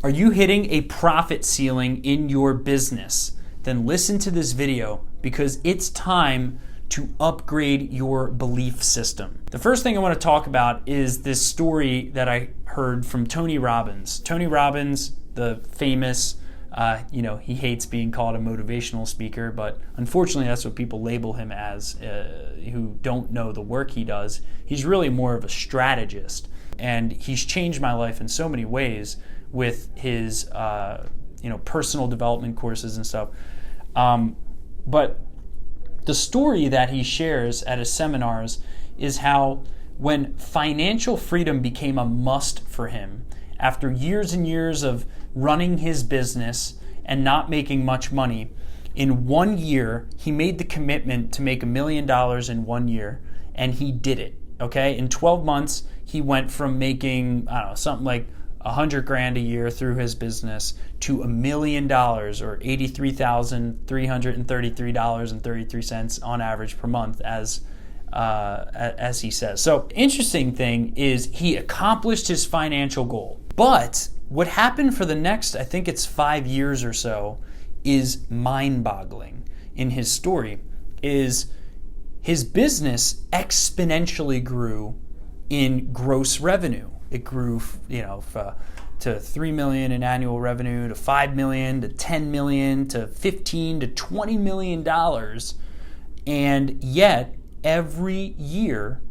Are you hitting a profit ceiling in your business? Then listen to this video because it's time to upgrade your belief system. The first thing I want to talk about is this story that I heard from Tony Robbins. Tony Robbins, the famous, he hates being called a motivational speaker, but unfortunately that's what people label him as, who don't know the work he does. He's really more of a strategist, and he's changed my life in so many ways with his personal development courses and stuff. But the story that he shares at his seminars is how when financial freedom became a must for him, after years and years of running his business and not making much money, in 1 year, he made the commitment to make $1 million in 1 year, and he did it, okay? In 12 months, he went from making, something like $100,000 a year through his business to $1 million, or $83,333.33 on average per month, as he says. So, interesting thing is he accomplished his financial goal. But what happened for the next, I think it's 5 years or so, is mind-boggling in his story. Is his business exponentially grew in gross revenue. It grew, to $3 million in annual revenue, to $5 million, to $10 million, to $15 to $20 million, and yet every year,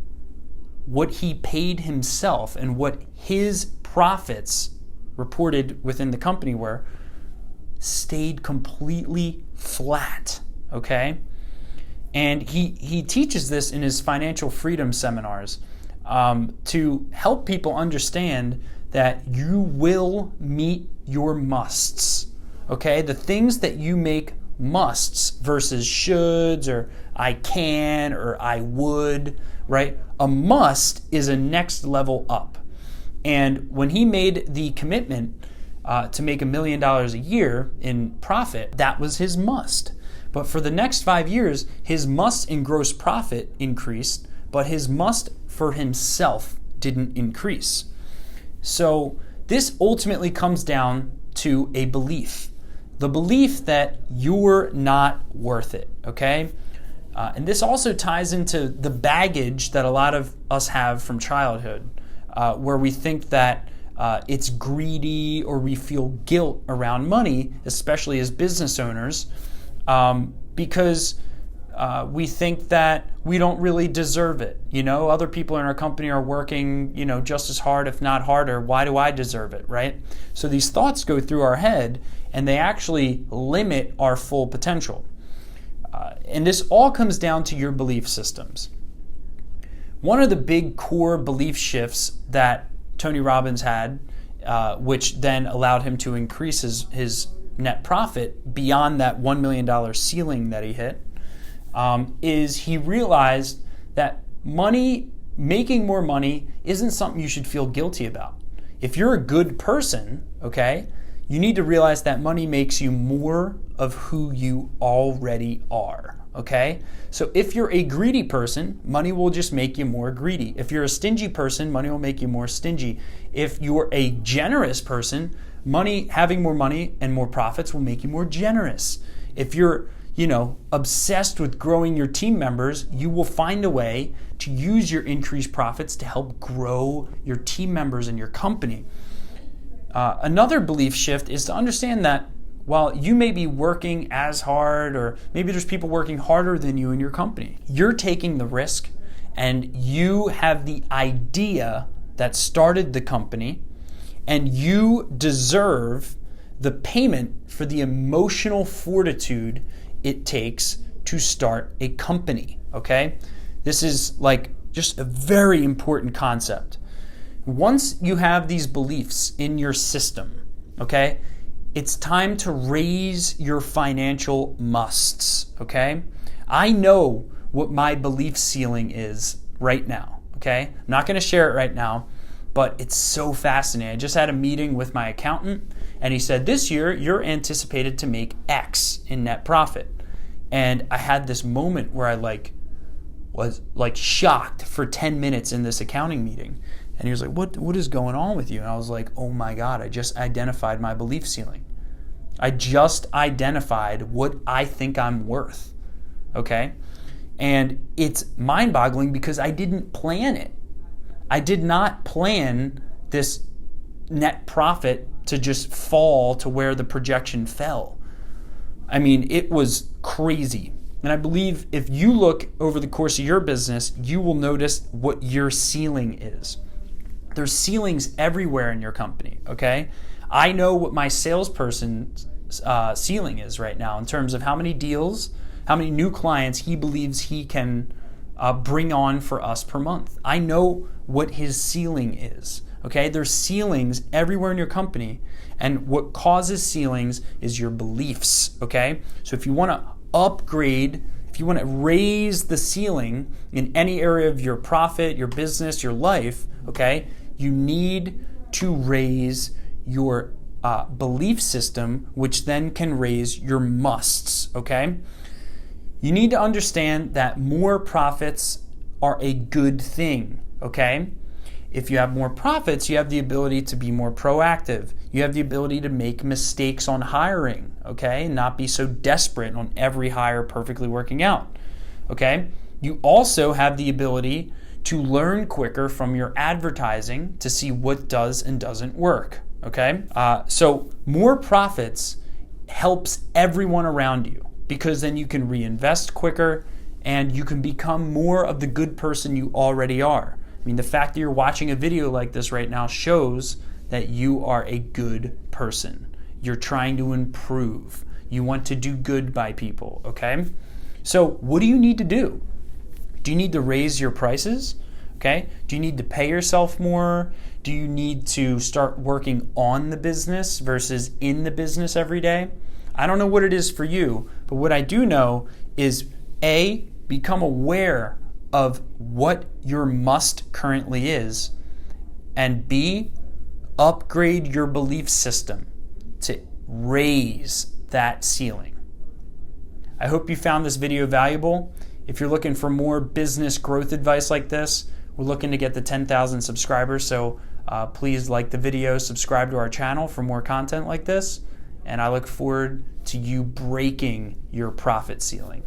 what he paid himself and what his profits reported within the company were stayed completely flat. Okay, and he teaches this in his financial freedom seminars. To help people understand that you will meet your musts, okay? The things that you make musts versus shoulds or I can or I would, right? A must is a next level up. And when he made the commitment to make $1 million a year in profit, that was his must. But for the next 5 years, his must in gross profit increased, but his must for himself didn't increase. So this ultimately comes down to a belief. The belief that you're not worth it, okay? And this also ties into the baggage that a lot of us have from childhood, where we think that it's greedy or we feel guilt around money, especially as business owners, because we think that we don't really deserve it. Other people in our company are working, just as hard, if not harder. Why do I deserve it, right? So these thoughts go through our head, and they actually limit our full potential. And this all comes down to your belief systems. One of the big core belief shifts that Tony Robbins had, which then allowed him to increase his net profit beyond that $1 million ceiling that he hit, is he realized that making more money isn't something you should feel guilty about. If you're a good person, okay, you need to realize that money makes you more of who you already are, okay? So if you're a greedy person, money will just make you more greedy. If you're a stingy person, money will make you more stingy. If you're a generous person, having more money and more profits will make you more generous. If you're obsessed with growing your team members, you will find a way to use your increased profits to help grow your team members and your company. Another belief shift is to understand that while you may be working as hard, or maybe there's people working harder than you in your company, you're taking the risk and you have the idea that started the company, and you deserve the payment for the emotional fortitude it takes to start a company, okay? This is just a very important concept. Once you have these beliefs in your system, okay, it's time to raise your financial musts, okay? I know what my belief ceiling is right now, okay? I'm not gonna share it right now, but it's so fascinating. I just had a meeting with my accountant, and he said, this year you're anticipated to make X in net profit. And I had this moment where I was shocked for 10 minutes in this accounting meeting. And he was like, what is going on with you? And I was like, oh my God, I just identified my belief ceiling. I just identified what I think I'm worth, okay? And it's mind-boggling because I didn't plan it. I did not plan this net profit to just fall to where the projection fell. I mean, it was crazy. And I believe if you look over the course of your business, you will notice what your ceiling is. There's ceilings everywhere in your company, okay? I know what my salesperson's ceiling is right now in terms of how many deals, how many new clients he believes he can bring on for us per month. I know what his ceiling is, okay? There's ceilings everywhere in your company, and what causes ceilings is your beliefs, okay? So if you want to upgrade, if you want to raise the ceiling in any area of your profit, your business, your life, okay, you need to raise your belief system, which then can raise your musts, okay? You need to understand that more profits are a good thing, okay? If you have more profits, you have the ability to be more proactive. You have the ability to make mistakes on hiring, okay? And not be so desperate on every hire perfectly working out, okay? You also have the ability to learn quicker from your advertising to see what does and doesn't work, okay? So more profits helps everyone around you because then you can reinvest quicker and you can become more of the good person you already are. I mean, the fact that you're watching a video like this right now shows that you are a good person. You're trying to improve. You want to do good by people, okay? So what do you need to do? Do you need to raise your prices? Okay? Do you need to pay yourself more? Do you need to start working on the business versus in the business every day? I don't know what it is for you, but what I do know is A, become aware of what your must currently is, and B, upgrade your belief system to raise that ceiling. I hope you found this video valuable. If you're looking for more business growth advice like this, we're looking to get the 10,000 subscribers, so please like the video, subscribe to our channel for more content like this, and I look forward to you breaking your profit ceiling.